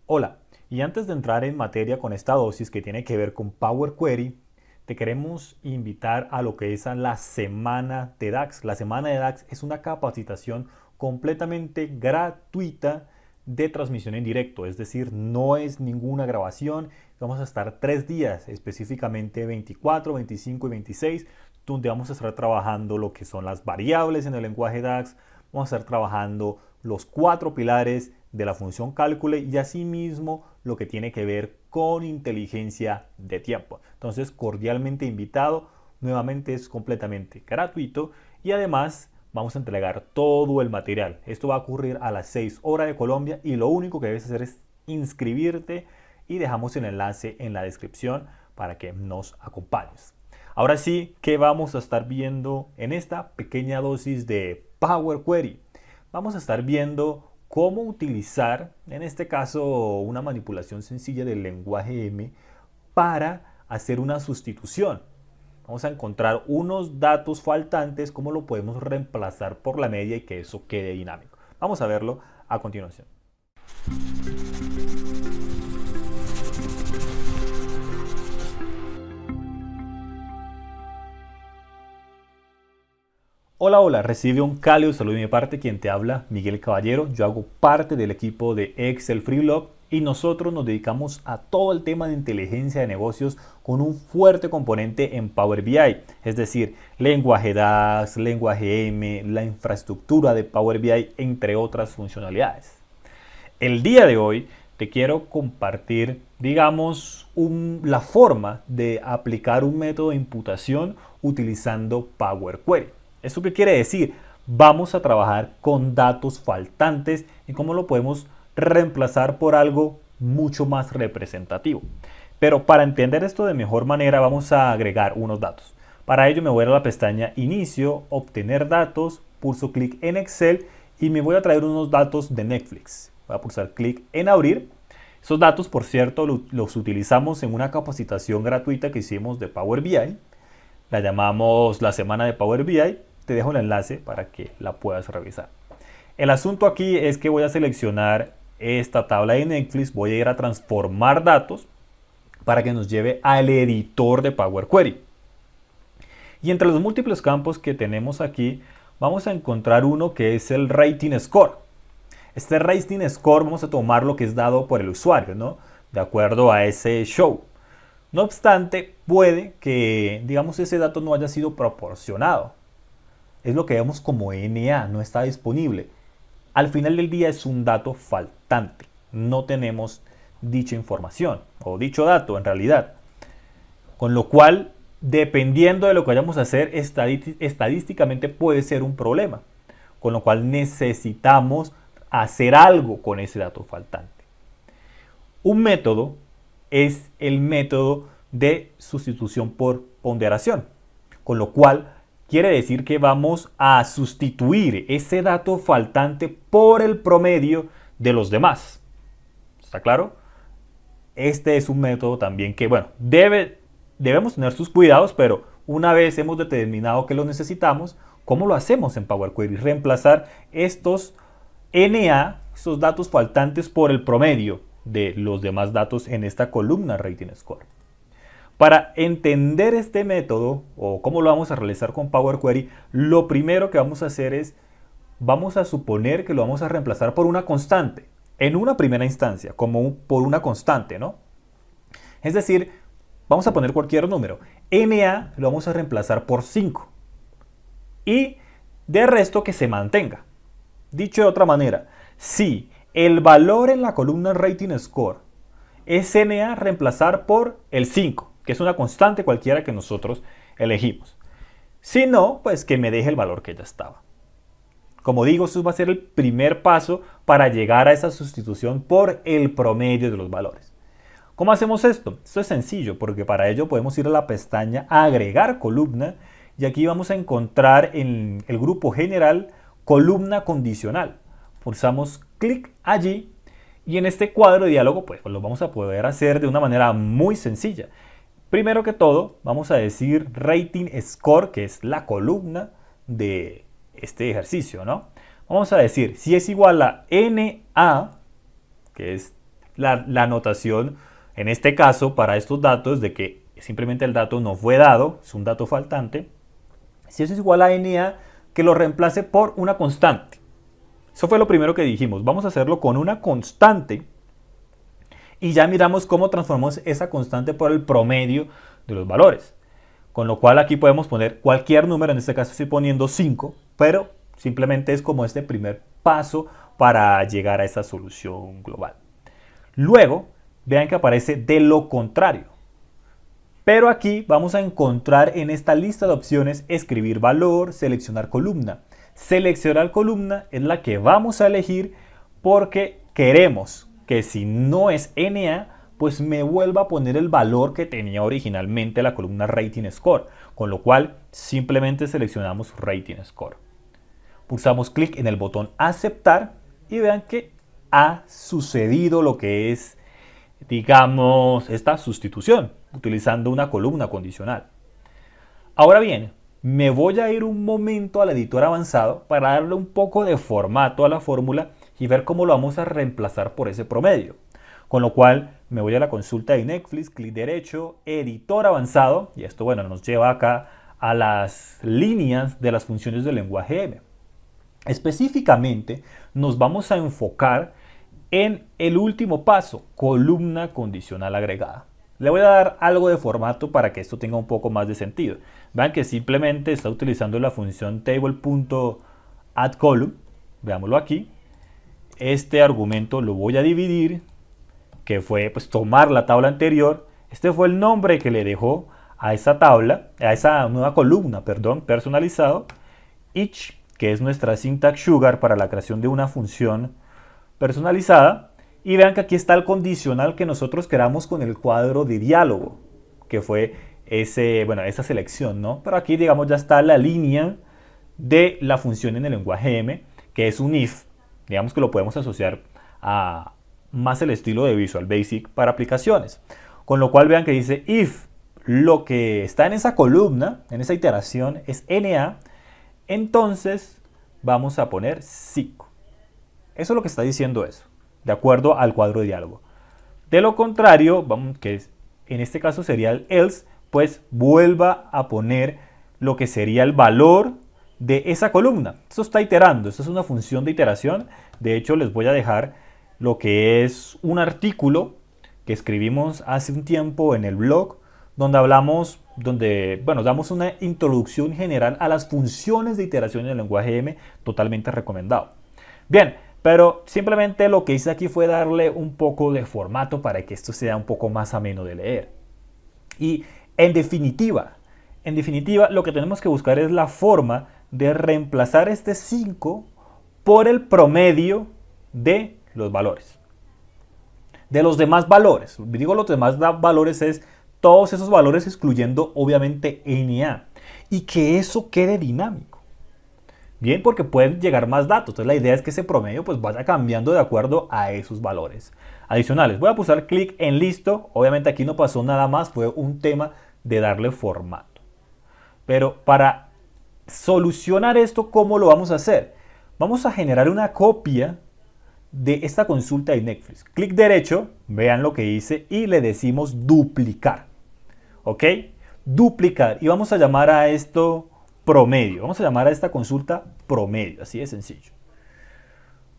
Hola, y antes de entrar en materia con esta dosis que tiene que ver con Power Query, te queremos invitar a lo que es a la semana de DAX. La semana de DAX es una capacitación completamente gratuita de transmisión en directo, es decir, no es ninguna grabación. Vamos a estar 3 días, específicamente 24, 25 y 26, donde vamos a estar trabajando lo que son las variables en el lenguaje DAX. Vamos a estar trabajando los 4 pilares de la función cálculo y asimismo lo que tiene que ver con inteligencia de tiempo. Entonces, cordialmente invitado. Nuevamente es completamente gratuito y además vamos a entregar todo el material. Esto va a ocurrir a las 6 horas de Colombia y lo único que debes hacer es inscribirte y dejamos el enlace en la descripción para que nos acompañes. Ahora sí, ¿qué vamos a estar viendo en esta pequeña dosis de Power Query? Vamos a estar viendo cómo utilizar, en este caso, una manipulación sencilla del lenguaje M para hacer una sustitución. Vamos a encontrar unos datos faltantes, cómo lo podemos reemplazar por la media y que eso quede dinámico. Vamos a verlo a continuación. Hola, hola, recibe un cálido saludo de mi parte, quien te habla, Miguel Caballero. Yo hago parte del equipo de Excel Freelog y nosotros nos dedicamos a todo el tema de inteligencia de negocios con un fuerte componente en Power BI, es decir, lenguaje DAX, lenguaje M, la infraestructura de Power BI, entre otras funcionalidades. El día de hoy te quiero compartir, digamos, la forma de aplicar un método de imputación utilizando Power Query. ¿Eso qué quiere decir? Vamos a trabajar con datos faltantes y cómo lo podemos reemplazar por algo mucho más representativo. Pero para entender esto de mejor manera vamos a agregar unos datos. Para ello me voy a la pestaña Inicio, Obtener datos, pulso clic en Excel y me voy a traer unos datos de Netflix. Voy a pulsar clic en Abrir. Esos datos, por cierto, los utilizamos en una capacitación gratuita que hicimos de Power BI. La llamamos la semana de Power BI. Te dejo el enlace para que la puedas revisar. El asunto aquí es que voy a seleccionar esta tabla de Netflix, voy a ir a transformar datos para que nos lleve al editor de Power Query. Y entre los múltiples campos que tenemos aquí, vamos a encontrar uno que es el Rating Score. Este Rating Score vamos a tomar lo que es dado por el usuario, ¿no? De acuerdo a ese show. No obstante, puede que, digamos, ese dato no haya sido proporcionado. Es lo que vemos como NA, no está disponible. Al final del día es un dato faltante. No tenemos dicha información o dicho dato en realidad. Con lo cual, dependiendo de lo que vayamos a hacer, estadísticamente puede ser un problema. Con lo cual necesitamos hacer algo con ese dato faltante. Un método es el método de sustitución por ponderación. Con lo cual, quiere decir que vamos a sustituir ese dato faltante por el promedio de los demás. ¿Está claro? Este es un método también que, bueno, debemos tener sus cuidados, pero una vez hemos determinado que lo necesitamos, ¿cómo lo hacemos en Power Query? Reemplazar estos NA, estos datos faltantes, por el promedio de los demás datos en esta columna Rating Score. Para entender este método o cómo lo vamos a realizar con Power Query, lo primero que vamos a hacer es, vamos a suponer que lo vamos a reemplazar por una constante, en una primera instancia, como por una constante, ¿no? Es decir, vamos a poner cualquier número. NA lo vamos a reemplazar por 5 y de resto que se mantenga. Dicho de otra manera, si el valor en la columna Rating Score es NA, reemplazar por el 5, que es una constante cualquiera que nosotros elegimos. Si no, pues que me deje el valor que ya estaba. Como digo, eso va a ser el primer paso para llegar a esa sustitución por el promedio de los valores. ¿Cómo hacemos esto? Esto es sencillo, porque para ello podemos ir a la pestaña Agregar columna y aquí vamos a encontrar en el grupo general columna condicional. Pulsamos clic allí y en este cuadro de diálogo pues lo vamos a poder hacer de una manera muy sencilla. Primero que todo, vamos a decir Rating Score, que es la columna de este ejercicio, ¿no? Vamos a decir, si es igual a NA, que es la anotación, en este caso, para estos datos, de que simplemente el dato no fue dado, es un dato faltante. Si eso es igual a NA, que lo reemplace por una constante. Eso fue lo primero que dijimos. Vamos a hacerlo con una constante y ya miramos cómo transformamos esa constante por el promedio de los valores. Con lo cual aquí podemos poner cualquier número, en este caso estoy poniendo 5, pero simplemente es como este primer paso para llegar a esa solución global. Luego, vean que aparece de lo contrario. Pero aquí vamos a encontrar en esta lista de opciones escribir valor, seleccionar columna. Seleccionar columna es la que vamos a elegir porque queremos que si no es NA, pues me vuelva a poner el valor que tenía originalmente la columna Rating Score, con lo cual simplemente seleccionamos Rating Score. Pulsamos clic en el botón aceptar y vean que ha sucedido lo que es, digamos, esta sustitución, utilizando una columna condicional. Ahora bien, me voy a ir un momento al editor avanzado para darle un poco de formato a la fórmula y ver cómo lo vamos a reemplazar por ese promedio. Con lo cual me voy a la consulta de Netflix, clic derecho, editor avanzado, y esto bueno nos lleva acá a las líneas de las funciones del lenguaje M. Específicamente nos vamos a enfocar en el último paso, columna condicional agregada. Le voy a dar algo de formato para que esto tenga un poco más de sentido. Vean que simplemente está utilizando la función table.addColumn. Veámoslo aquí. Este argumento lo voy a dividir, que fue pues tomar la tabla anterior. Este fue el nombre que le dejó a esa tabla, a esa nueva columna, perdón, personalizado. Each, que es nuestra syntax sugar para la creación de una función personalizada. Y vean que aquí está el condicional que nosotros queramos con el cuadro de diálogo, que fue esa selección, ¿no? Pero aquí, digamos, ya está la línea de la función en el lenguaje M, que es un if. Digamos que lo podemos asociar a más el estilo de Visual Basic para aplicaciones. Con lo cual vean que dice if lo que está en esa columna, en esa iteración, es NA, entonces vamos a poner 5. Eso es lo que está diciendo eso, de acuerdo al cuadro de diálogo. De lo contrario, que en este caso sería el else, pues vuelva a poner lo que sería el valor de esa columna. Esto está iterando, esto es una función de iteración. De hecho, les voy a dejar lo que es un artículo que escribimos hace un tiempo en el blog, donde damos una introducción general a las funciones de iteración en el lenguaje M, totalmente recomendado. Bien, pero simplemente lo que hice aquí fue darle un poco de formato para que esto sea un poco más ameno de leer. Y en definitiva, lo que tenemos que buscar es la forma de reemplazar este 5 por el promedio de los valores. De los demás valores. Digo los demás valores es todos esos valores excluyendo obviamente NA. Y que eso quede dinámico. Bien, porque pueden llegar más datos. Entonces la idea es que ese promedio pues vaya cambiando de acuerdo a esos valores adicionales. Voy a pulsar clic en listo. Obviamente aquí no pasó nada más. Fue un tema de darle formato. Pero para solucionar esto, ¿cómo lo vamos a hacer? Vamos a generar una copia de esta consulta de Netflix. Clic derecho, vean lo que hice y le decimos duplicar. ¿Ok? Duplicar. Y vamos a llamar a esto promedio. Vamos a llamar a esta consulta promedio. Así de sencillo.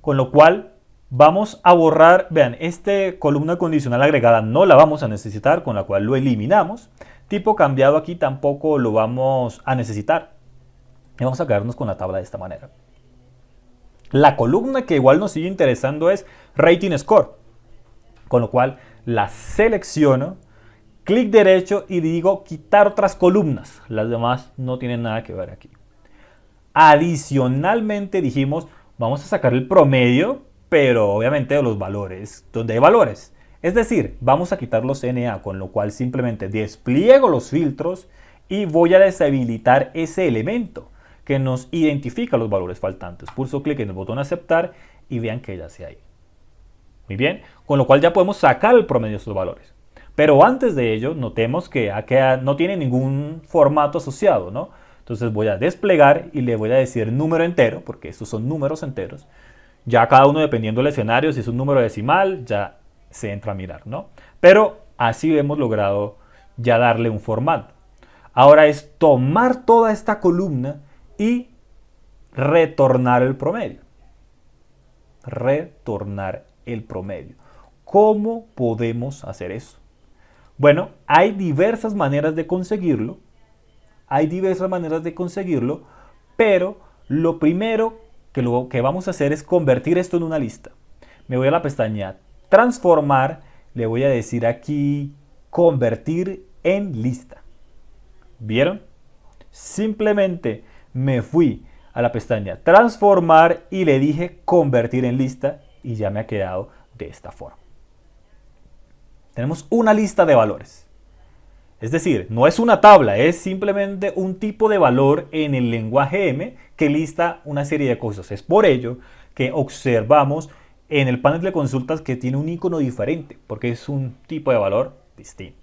Con lo cual vamos a borrar, vean, esta columna condicional agregada no la vamos a necesitar, con la cual lo eliminamos. Tipo cambiado aquí tampoco lo vamos a necesitar. Y vamos a quedarnos con la tabla de esta manera. La columna que igual nos sigue interesando es Rating Score. Con lo cual la selecciono, clic derecho y digo quitar otras columnas. Las demás no tienen nada que ver aquí. Adicionalmente dijimos, vamos a sacar el promedio, pero obviamente de los valores, donde hay valores. Es decir, vamos a quitar los NA, con lo cual simplemente despliego los filtros y voy a deshabilitar ese elemento que nos identifica los valores faltantes. Pulso clic en el botón aceptar y vean que ya se ha ido. Muy bien, con lo cual ya podemos sacar el promedio de estos valores. Pero antes de ello, notemos que no tiene ningún formato asociado, ¿no? Entonces voy a desplegar y le voy a decir número entero, porque estos son números enteros. Ya cada uno, dependiendo del escenario, si es un número decimal, ya se entra a mirar, ¿no? Pero así hemos logrado ya darle un formato. Ahora es tomar toda esta columna y retornar el promedio. Retornar el promedio. ¿Cómo podemos hacer eso? Bueno, hay diversas maneras de conseguirlo. Hay diversas maneras de conseguirlo, pero lo primero que vamos a hacer es convertir esto en una lista. Me voy a la pestaña transformar, le voy a decir aquí convertir en lista. ¿Vieron? Simplemente me fui a la pestaña transformar y le dije convertir en lista y ya me ha quedado de esta forma. Tenemos una lista de valores. Es decir, no es una tabla, es simplemente un tipo de valor en el lenguaje M que lista una serie de cosas. Es por ello que observamos en el panel de consultas que tiene un icono diferente, porque es un tipo de valor distinto.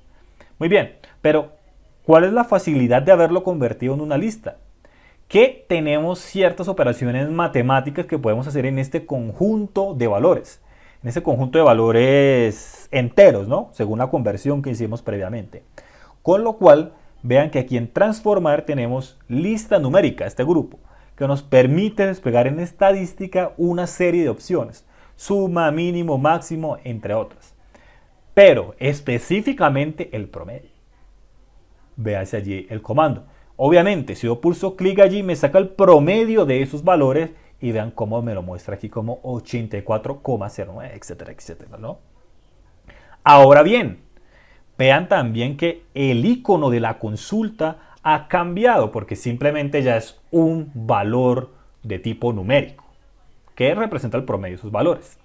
Muy bien, pero ¿cuál es la facilidad de haberlo convertido en una lista? Que tenemos ciertas operaciones matemáticas que podemos hacer en este conjunto de valores. En ese conjunto de valores enteros, ¿no? Según la conversión que hicimos previamente. Con lo cual, vean que aquí en transformar tenemos lista numérica, este grupo, que nos permite desplegar en estadística una serie de opciones. Suma, mínimo, máximo, entre otras. Pero específicamente el promedio. Véase allí el comando. Obviamente, si yo pulso clic allí, me saca el promedio de esos valores y vean cómo me lo muestra aquí como 84,09, etcétera, etcétera, ¿no? Ahora bien, vean también que el icono de la consulta ha cambiado porque simplemente ya es un valor de tipo numérico que representa el promedio de sus valores.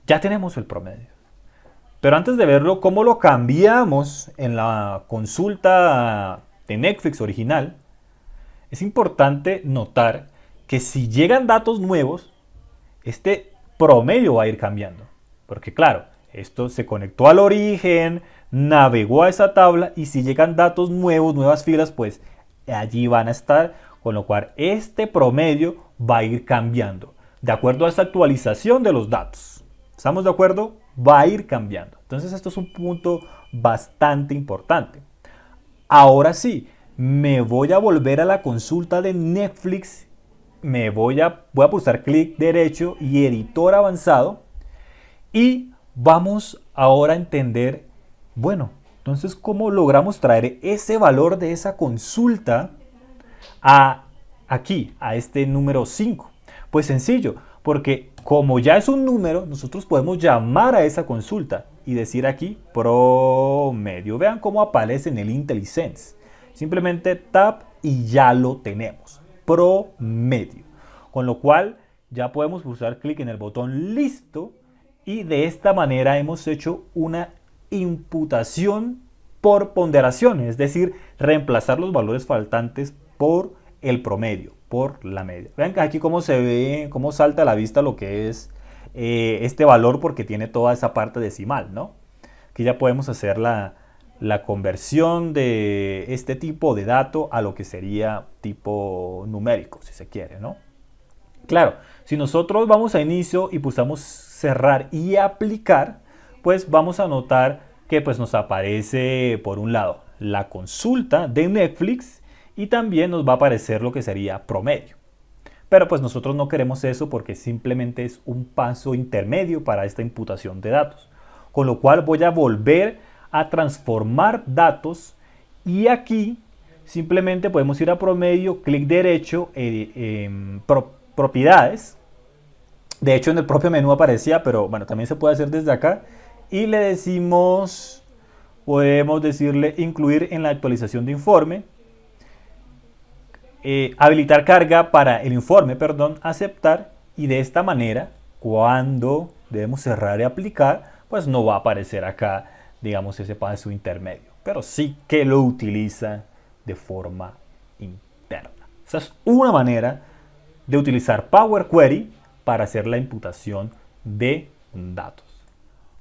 Ya tenemos el promedio. Pero antes de verlo, cómo lo cambiamos en la consulta de Netflix original, es importante notar que si llegan datos nuevos, este promedio va a ir cambiando. Porque claro, esto se conectó al origen, navegó a esa tabla y si llegan datos nuevos, nuevas filas, pues allí van a estar, con lo cual este promedio va a ir cambiando de acuerdo a esta actualización de los datos. ¿Estamos de acuerdo? Va a ir cambiando. Entonces esto es un punto bastante importante. Ahora sí, me voy a volver a la consulta de Netflix, voy a pulsar clic derecho y editor avanzado y vamos ahora a entender, bueno, entonces cómo logramos traer ese valor de esa consulta aquí, a este número 5. Pues sencillo, porque como ya es un número, nosotros podemos llamar a esa consulta y decir aquí promedio. Vean cómo aparece en el IntelliSense. Simplemente tap y ya lo tenemos. Promedio. Con lo cual ya podemos pulsar clic en el botón listo y de esta manera hemos hecho una imputación por ponderación, es decir, reemplazar los valores faltantes por el promedio, por la media. Vean aquí cómo se ve, cómo salta a la vista lo que es este valor porque tiene toda esa parte decimal, ¿no? Aquí ya podemos hacer la conversión de este tipo de dato a lo que sería tipo numérico, si se quiere, ¿no? Claro, si nosotros vamos a inicio y pulsamos cerrar y aplicar, pues vamos a notar que pues nos aparece por un lado la consulta de Netflix y también nos va a aparecer lo que sería promedio. Pero pues nosotros no queremos eso porque simplemente es un paso intermedio para esta imputación de datos. Con lo cual voy a volver a transformar datos y aquí simplemente podemos ir a promedio, clic derecho, propiedades. De hecho en el propio menú aparecía, pero bueno, también se puede hacer desde acá. Y le decimos, podemos decirle incluir en la actualización de informe. Habilitar carga para el informe, perdón, aceptar. Y de esta manera, cuando debemos cerrar y aplicar, pues no va a aparecer acá, digamos, ese paso intermedio. Pero sí que lo utiliza de forma interna. Esa es una manera de utilizar Power Query para hacer la imputación de datos.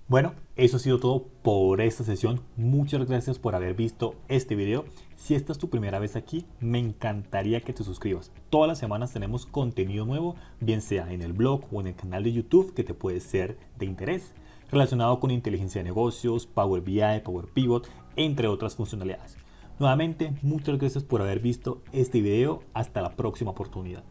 Bueno, eso ha sido todo por esta sesión. Muchas gracias por haber visto este video. Si esta es tu primera vez aquí, me encantaría que te suscribas. Todas las semanas tenemos contenido nuevo, bien sea en el blog o en el canal de YouTube que te puede ser de interés. relacionado con inteligencia de negocios, Power BI, Power Pivot, entre otras funcionalidades. Nuevamente, muchas gracias por haber visto este video. Hasta la próxima oportunidad.